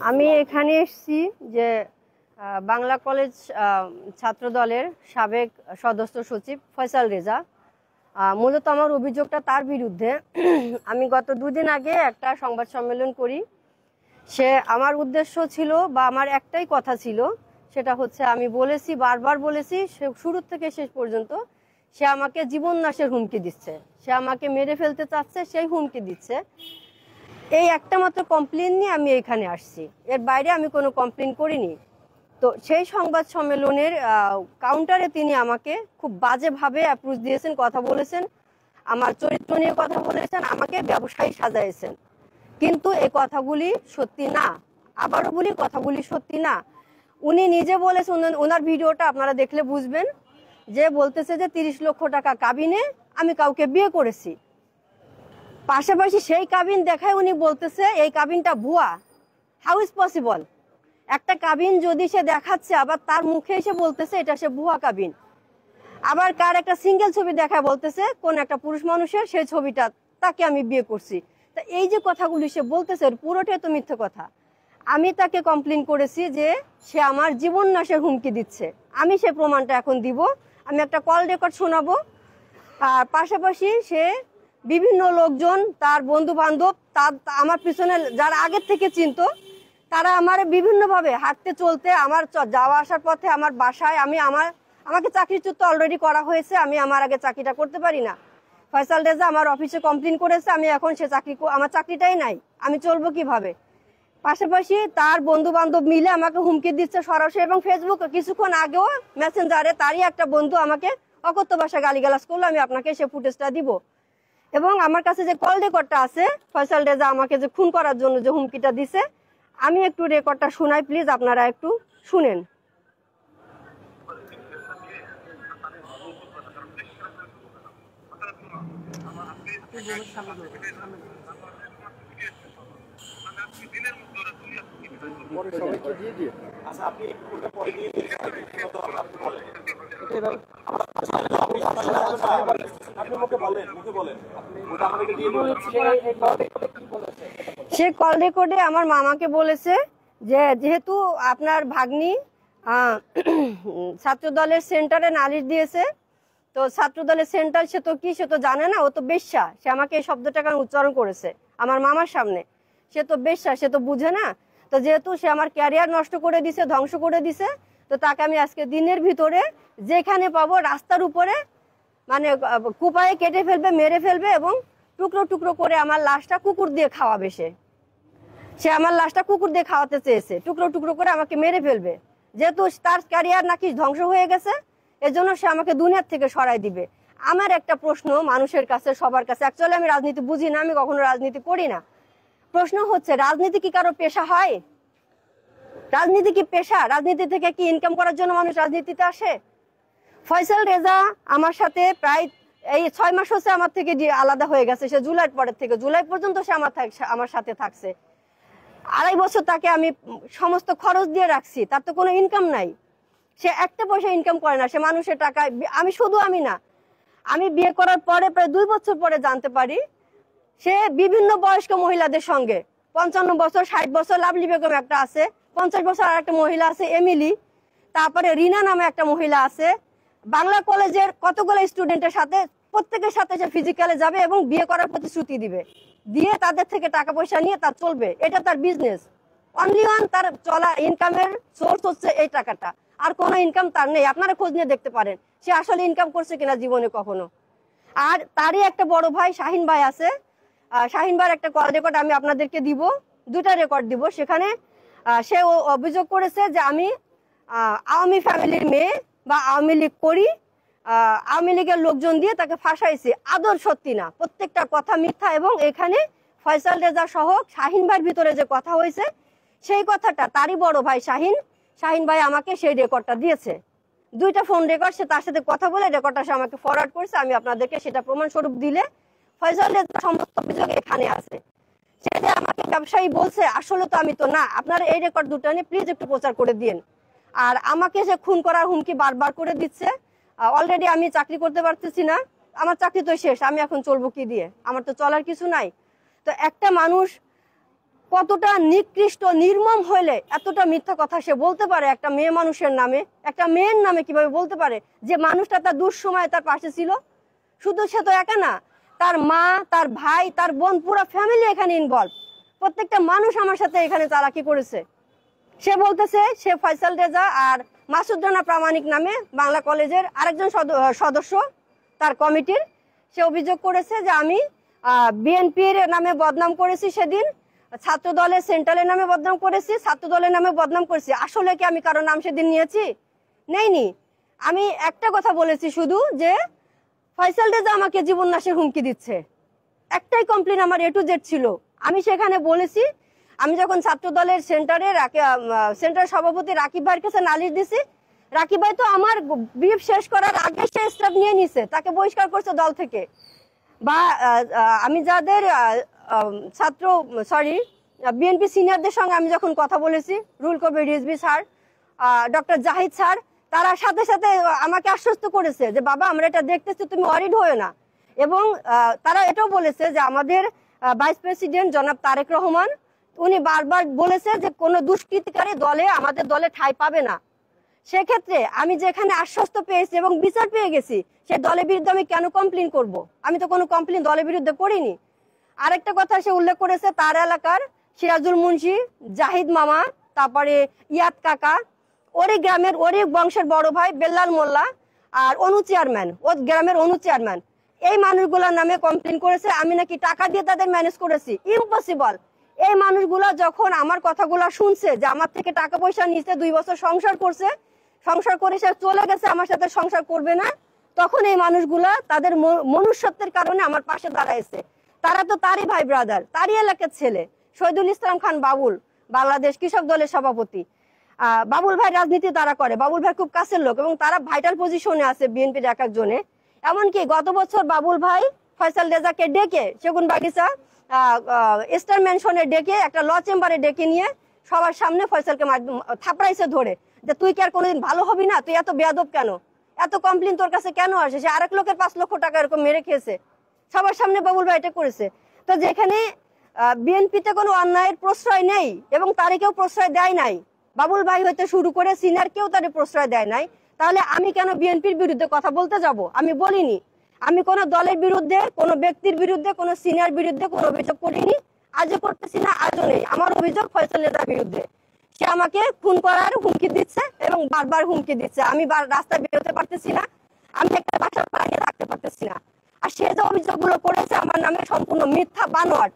আমি এখানে এসেছি যে বাংলা কলেজ ছাত্র দলের সাবেক সদস্য সচিব ফয়সাল রেজা, মূলত আমার অভিযোগটা তার বিরুদ্ধে। আমি গত 2 দিন আগে একটা সংবাদ সম্মেলন করি। সে আমার উদ্দেশ্য ছিল বা আমার একটাই কথা ছিল, সেটা হচ্ছে আমি বলেছি, বারবার বলেছি, শুরু থেকে শেষ পর্যন্ত সে আমাকে জীবন নাশের হুমকি দিচ্ছে, সে আমাকে মেরে ফেলতে চাচ্ছে, সেই হুমকি দিচ্ছে। এই একটা মাত্র কমপ্লেন নিয়ে আমি এখানে আসছি, এর বাইরে আমি কোনো কমপ্লেন করিনি। তো সেই সংবাদ সম্মেলনের কাউন্টারে তিনি আমাকে খুব বাজেভাবে অ্যাপ্রোচ দিয়েছেন, কথা বলেছেন, আমার চরিত্র নিয়ে কথা বলেছেন, আমাকে ব্যবসায়ী সাজাইছেন। কিন্তু এই কথাগুলি সত্যি না, আবারও বলি কথাগুলি সত্যি না। উনি নিজে বলেছেন, ওনার ভিডিওটা আপনারা দেখলে বুঝবেন, যে বলতেছে যে 30 লক্ষ টাকা কাবিনে আমি কাউকে বিয়ে করেছি। পাশাপাশি সেই কাবিন দেখায় উনি বলতেছে এই কাবিনটা ভুয়া। How is possible? একটা কাবিন যদি সে দেখাচ্ছে, আবার তার মুখে এসে বলতেছে এটা সে ভুয়া কাবিন। আবার কার একটা সিঙ্গেল ছবি দেখায় বলতেছে কোন একটা পুরুষ মানুষের, সেই ছবিটা তাকে আমি বিয়ে করছি। তা এই যে কথাগুলি সে বলতেছে, পুরোটাই তো মিথ্যে কথা। আমি তাকে কমপ্লেন করেছি যে সে আমার জীবন নাশের হুমকি দিচ্ছে। আমি সে প্রমাণটা এখন দিব, আমি একটা কল রেকর্ড শোনাবো। আর পাশাপাশি সে বিভিন্ন লোকজন, তার বন্ধু বান্ধব, তার আমার পিছনে যারা আগের থেকে চিনত, তারা আমার বিভিন্নভাবে হাঁটতে চলতে, আমার যাওয়া আসার পথে, আমার বাসায়, আমাকে চাকরিচ্যুত অলরেডি করা হয়েছে। আমি আমার আগে চাকরিটা করতে পারি না। ফয়সাল রেজা আমার অফিসে কমপ্লেন করেছে, আমি এখন সে আমার চাকরিটাই নাই, আমি চলবো কিভাবে? পাশাপাশি তার বন্ধু বান্ধব মিলে আমাকে হুমকি দিচ্ছে সরাসরি, এবং ফেসবুকে কিছুক্ষণ আগেও মেসেঞ্জারে তারই একটা বন্ধু আমাকে অকথ্য ভাষায় গালিগালাজ করলো। আমি আপনাকে সে ফুটেজটা দিব। এবং আমার কাছে যে কল রেকর্ডটা আছে, ফয়সাল রেজা আমাকে যে খুন করার জন্য যে হুমকিটা দিছে, আমি একটু রেকর্ডটা শোনাই, প্লিজ আপনারা একটু শুনেন। সে কল রেকর্ডে আমার মামাকে বলেছে যে যেহেতু আপনার ভাগ্নি ছাত্র দলের সেন্টারে নালিশ দিয়েছে, তো ছাত্র দলের সেন্টার সে তো কি, সে তো জানে না, ও তো বেশ্যা। সে আমাকে এই শব্দটা উচ্চারণ করেছে আমার মামার সামনে, সে তো বেশ্যা, সে তো বুঝে না। তো যেহেতু সে আমার ক্যারিয়ার নষ্ট করে দিছে, ধ্বংস করে দিছে, তো তাকে আমি আজকে দিনের ভিতরে যেখানে পাবো রাস্তার উপরে মানে কুপায়ে কেটে ফেলবে, মেরে ফেলবে, এবং টুকরো টুকরো করে আমার লাশটা কুকুর দিয়ে খাওয়াবে। সে আমার লাশটা কুকুর দিয়ে খাওয়াতে চেয়েছে, টুকরো টুকরো করে আমাকে মেরে ফেলবে। যেহেতু তার ক্যারিয়ার নাকি ধ্বংস হয়ে গেছে, এজন্য সে আমাকে দুনিয়ার থেকে সরাই দিবে। আমার একটা প্রশ্ন মানুষের কাছে, সবার কাছে, অ্যাকচুয়ালি আমি রাজনীতি বুঝি না, আমি কখনো রাজনীতি করি না। প্রশ্ন হচ্ছে, রাজনীতি কি কারো পেশা হয়? রাজনীতি কি পেশা? রাজনীতি থেকে কি ইনকাম করার জন্য মানুষ রাজনীতিতে আসে? ফয়সাল রেজা আমার সাথে প্রায় এই 6 মাস হচ্ছে আমার থেকে আলাদা হয়ে গেছে। সে জুলাইয়ের পরের থেকে, জুলাই পর্যন্ত সে আমার সাথে থাকছে। 2.5 বছর তাকে আমি সমস্ত খরচ দিয়ে রাখছি, তার তো কোনো ইনকাম নাই। সে একটা পয়সা ইনকাম করে না, সে মানুষের টাকায়। আমি না, আমি বিয়ে করার পরে প্রায় 2 বছর পরে জানতে পারি সে বিভিন্ন বয়স্ক মহিলাদের সঙ্গে, 55 বছর, 60 বছর লাভলি বেগম একটা আছে, 50 বছর আর একটা মহিলা আছে এমিলি, তারপরে রিনা নামে একটা মহিলা আছে। বাংলা কলেজের কতগুলো স্টুডেন্টের সাথে, প্রত্যেকের সাথে সে ফিজিক্যালে যাবে এবং বিয়ে করার প্রতিশ্রুতি দিবে, দিয়ে তাদের থেকে টাকা পয়সা নিয়ে তার চলবে। এটা তার বিজনেস। অনলি ওয়ান তার চলা ইনকামের সোর্স হচ্ছে এই টাকাটা, আর কোনো ইনকাম তার নেই। আপনারা খোঁজ নিয়ে দেখতে পারেন সে আসলে ইনকাম করছে কিনা জীবনে কখনো। আর তারই একটা বড় ভাই শাহিন ভাই আছে, শাহিন ভাইয়ের একটা কল রেকর্ড আমি আপনাদেরকে দিব, 2টা রেকর্ড দিব। সেখানে সে অভিযোগ করেছে যে আমি আওয়ামী ফ্যামিলির মেয়ে বা আওয়ামী লীগ করি, আওয়ামী লীগের লোকজন দিয়ে তাকে ফাঁসাইছে। আদর সত্যি না, প্রত্যেকটা কথা মিথ্যা। এবং এখানে ফয়সাল রেজা সহ শাহিন ভাইয়ের ভিতরে যে কথা হয়েছে, সেই কথাটা তারই বড় ভাই শাহিন ভাই আমাকে সেই রেকর্ডটা দিয়েছে। 2টা ফোন রেকর্ড, সে তার সাথে কথা বলে রেকর্ডটা সে আমাকে ফরওয়ার্ড করেছে। আমি আপনাদেরকে সেটা প্রমাণস্বরূপ দিলে, ফয়সাল রেজা সমস্ত অভিযোগ এখানে আছে। সে যে আমাকে ব্যবসায়ী বলছে, আসলে তো আমি তো না। আপনারা এই রেকর্ড 2টা নিয়ে প্লিজ একটু প্রচার করে দিন। আর আমাকে যে খুন করার হুমকি বারবার করে দিচ্ছে। অলরেডি আমি চাকরি করতে পারতেছি না, আমার চাকরি তো শেষ, আমি এখন চলবো কি দিয়ে? আমার তো চলার কিছু নাই। তো একটা মানুষ কতটা নিকৃষ্ট নির্মম হইলে এতটা মিথ্যা কথা সে বলতে পারে একটা মেয়ে মানুষের নামে, একটা মেয়ের নামে কিভাবে বলতে পারে? যে মানুষটা তার দুঃসময়ে তার পাশে ছিল। শুধু সে তো একা না, তার মা, তার ভাই, তার বোন, পুরো ফ্যামিলি এখানে ইনভলভ। প্রত্যেকটা মানুষ আমার সাথে এখানে চালাকি করেছে। সে বলতেছে সে ফয়সাল রেজা আর মাসুদ রানা প্রামাণিক নামে বাংলা কলেজের আরেকজন সদস্য তার কমিটির, সে অভিযোগ করেছে যে আমি বিএনপির নামে বদনাম করেছি, সেদিন ছাত্র দলের সেন্ট্রালের নামে বদনাম করেছি, ছাত্র দলের নামে বদনাম করেছি। আসলে কি আমি কারো নাম সেদিন নিয়েছি? নেইনি। আমি একটা কথা বলেছি শুধু, যে ফয়সাল রেজা আমাকে জীবন নাশের হুমকি দিচ্ছে। একটাই কমপ্লেন আমার A to Z ছিল। আমি সেখানে বলেছি, আমি যখন ছাত্র দলের সেন্টার সভাপতি রাকিব ভাইয়ের কাছে নালিশ দিছি, রাকিব ভাই তো আমার ব্রিফ শেষ করার আগে সে স্টেপ নিয়ে নিছে, তাকে বহিষ্কার করছে দল থেকে। বা আমি যাদের বিএনপি সিনিয়রদের সঙ্গে আমি যখন কথা বলেছি, Ruhul Kabir Rizvi sir, doctor Zahid sir, তারা সাথে সাথে আমাকে আশ্বস্ত করেছে যে বাবা আমরা এটা দেখতেছি, তুমি ওয়ারিড হয়ে না। এবং তারা এটাও বলেছে যে আমাদের ভাইস প্রেসিডেন্ট জনাব তারেক রহমান, উনি বারবার বলেছে যে কোনো দুষ্কৃতিকারী দলে আমাদের দলে ঠাঁই পাবে না। সেক্ষেত্রে আমি যেখানে আশ্বস্ত পেয়েছি এবং বিচার পেয়ে গেছি, সে দলের বিরুদ্ধে আমি কেন কমপ্লেন করব? আমি তো কোনো কমপ্লেন দলের বিরুদ্ধে করিনি। আরেকটা কথা সে উল্লেখ করেছে, তার এলাকার সিরাজুল মুন্সি, জাহিদ মামা, তারপরে ইয়াদ কাকা, ওরই গ্রামের ওরই বংশের বড় ভাই বেল্লাল মোল্লা আর অনু চেয়ারম্যান, ও গ্রামের অনু চেয়ারম্যান, এই মানুষগুলোর নামে কমপ্লেন করেছে আমি নাকি টাকা দিয়ে তাদের ম্যানেজ করেছি। ইম্পসিবল। এই মানুষগুলো যখন আমার কথাগুলো শুনছে যে আমার থেকে টাকা পয়সা নিচ্ছে, 2 বছর সংসার করছে, সংসার করে সে চলে গেছে, আমার সাথে সংসার করবে না, তখন এই মানুষগুলা তাদের মনুষ্যত্বের কারণে আমার পাশে দাঁড়াইছে। তারা তো তারই ভাই ব্রাদার, তারই এলাকার ছেলে। শহীদুল ইসলাম খান বাবুল, বাংলাদেশ কৃষক দলের সভাপতি, বাবুল ভাই রাজনীতি তারা করে, বাবুল ভাই খুব কাছের লোক এবং তারা ভাইটাল পজিশনে আছে বিএনপির এক একজনে। এমনকি গত বছর বাবুল ভাই ফয়সাল রেজাকে ডেকে সেগুন বাগিচা স্টার ম্যানশনে ডেকে একটা ল চেম্বারে ডেকে নিয়ে সবার সামনে ফয়সালকে থাপড়াইছে ধরে, যে তুই কি আর কোনোদিন ভালো হবি না? তুই এত বেয়াদব কেন? এত কমপ্লেন তোর কাছে কেন আসে? সে আরেক লোকের 5 লক্ষ টাকা এরকম মেরে খেয়েছে। সবার সামনে বাবুল ভাই এটা করেছে। তো যেখানে বিএনপিতে কোনো অন্যায়ের প্রশ্রয় নেই এবং তারিখেও প্রশ্রয় দেয় নাই, বাবুল ভাই হইতে শুরু করে সিনিয়র কেউ তাদের প্রশ্রয় দেয় নাই, তাহলে আমি কেন বিএনপির বিরুদ্ধে কথা বলতে যাব? আমি বলিনি। আমি কোনো দলের বিরুদ্ধে, কোনো ব্যক্তির বিরুদ্ধে, কোনো সিনিয়র বিরুদ্ধে কোনো অভিযোগ করিনি, আজও করতেছি না, আজও নেই। আমার অভিযোগ ফয়সাল রেজার বিরুদ্ধে। সে আমাকে খুন করার হুমকি দিচ্ছে এবং বারবার হুমকি দিচ্ছে। আমি রাস্তায় বেরোতে পারতেছি না, আমি একটা বাসা বানিয়ে রাখতে পারতেছি না। আর সে যে অভিযোগগুলো করেছে আমার নামে সম্পূর্ণ মিথ্যা, বানোয়াট।